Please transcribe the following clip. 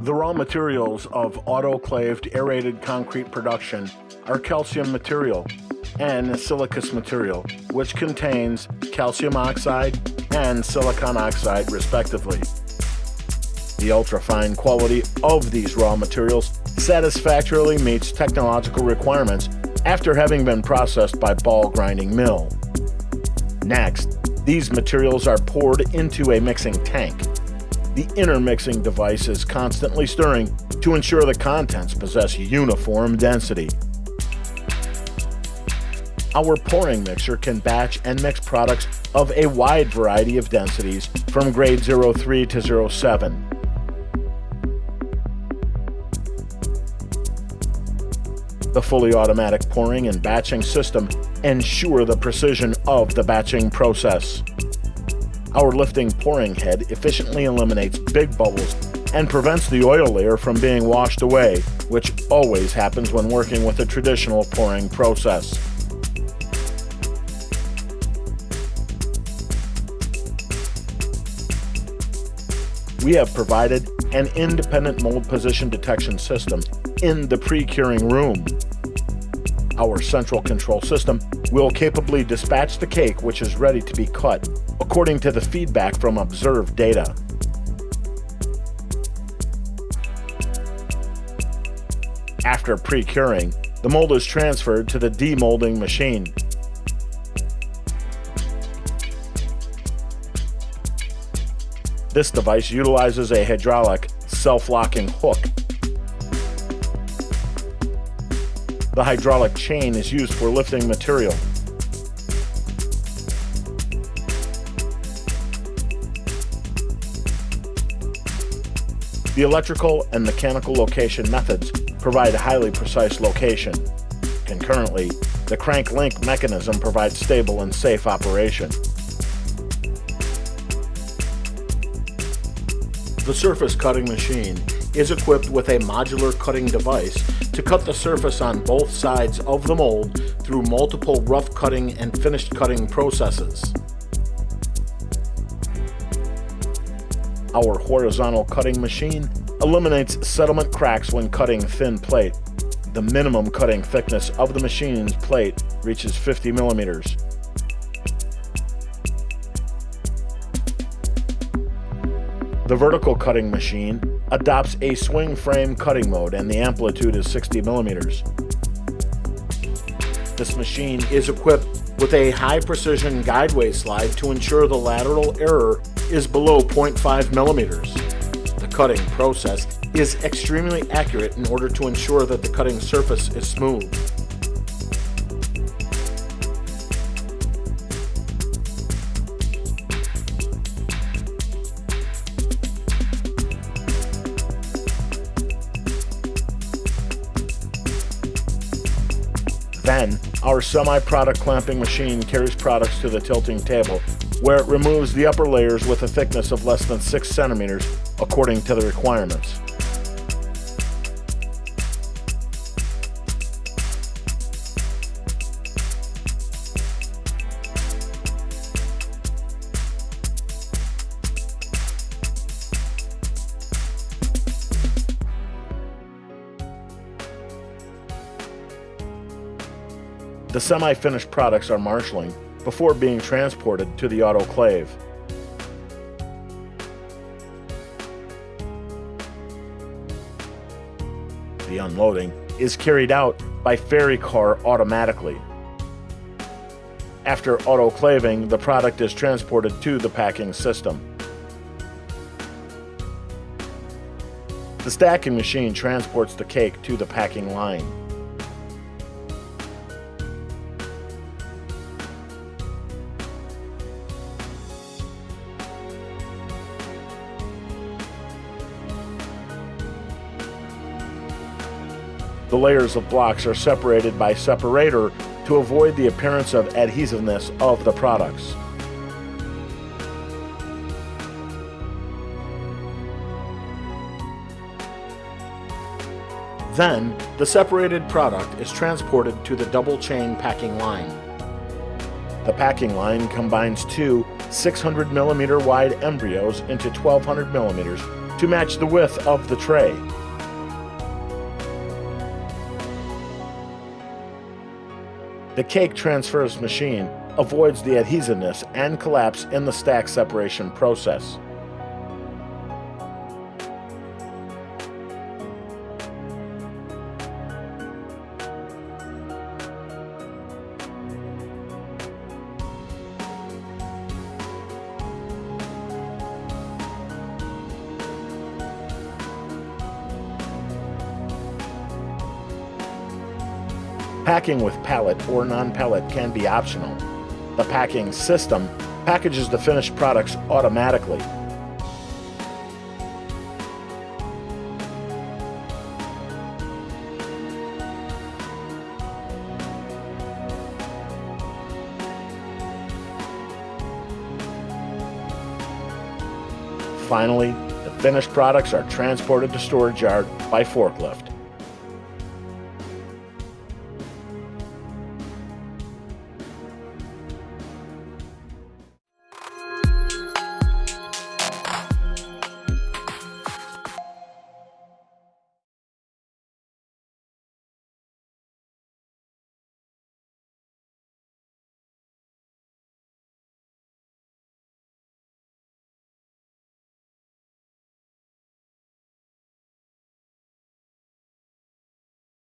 The raw materials of autoclaved aerated concrete production are calcium material and silicous material, which contains calcium oxide and silicon oxide respectively. The ultrafine quality of these raw materials satisfactorily meets technological requirements after having been processed by ball grinding mill. Next, these materials are poured into a mixing tank. The intermixing device is constantly stirring to ensure the contents possess uniform density. Our pouring mixer can batch and mix products of a wide variety of densities from grade 03 to 07. The fully automatic pouring and batching system ensure the precision of the batching process. Our lifting pouring head efficiently eliminates big bubbles and prevents the oil layer from being washed away, which always happens when working with a traditional pouring process. We have provided an independent mold position detection system in the pre-curing room. Our central control system will capably dispatch the cake, which is ready to be cut, according to the feedback from observed data. After pre-curing, the mold is transferred to the demolding machine. This device utilizes a hydraulic self-locking hook. The hydraulic chain is used for lifting material. The electrical and mechanical location methods provide highly precise location. Concurrently, the crank link mechanism provides stable and safe operation. The surface cutting machine is equipped with a modular cutting device to cut the surface on both sides of the mold through multiple rough cutting and finished cutting processes. Our horizontal cutting machine eliminates settlement cracks when cutting thin plate. The minimum cutting thickness of the machine's plate reaches 50 millimeters. The vertical cutting machine adopts a swing frame cutting mode and the amplitude is 60 millimeters. This machine is equipped with a high precision guideway slide to ensure the lateral error is below 0.5 millimeters. The cutting process is extremely accurate in order to ensure that the cutting surface is smooth. Then, our semi-product clamping machine carries products to the tilting table, where it removes the upper layers with a thickness of less than 6 centimeters, according to the requirements. The semi-finished products are marshalling before being transported to the autoclave. The unloading is carried out by ferry car automatically. After autoclaving, the product is transported to the packing system. The stacking machine transports the cake to the packing line. The layers of blocks are separated by separator to avoid the appearance of adhesiveness of the products. Then, the separated product is transported to the double chain packing line. The packing line combines two 600 mm wide embryos into 1200 mm to match the width of the tray. The cake transfers machine avoids the adhesiveness and collapse in the stack separation process. Packing with pallet or non-pallet can be optional. The packing system packages the finished products automatically. Finally, the finished products are transported to storage yard by forklift.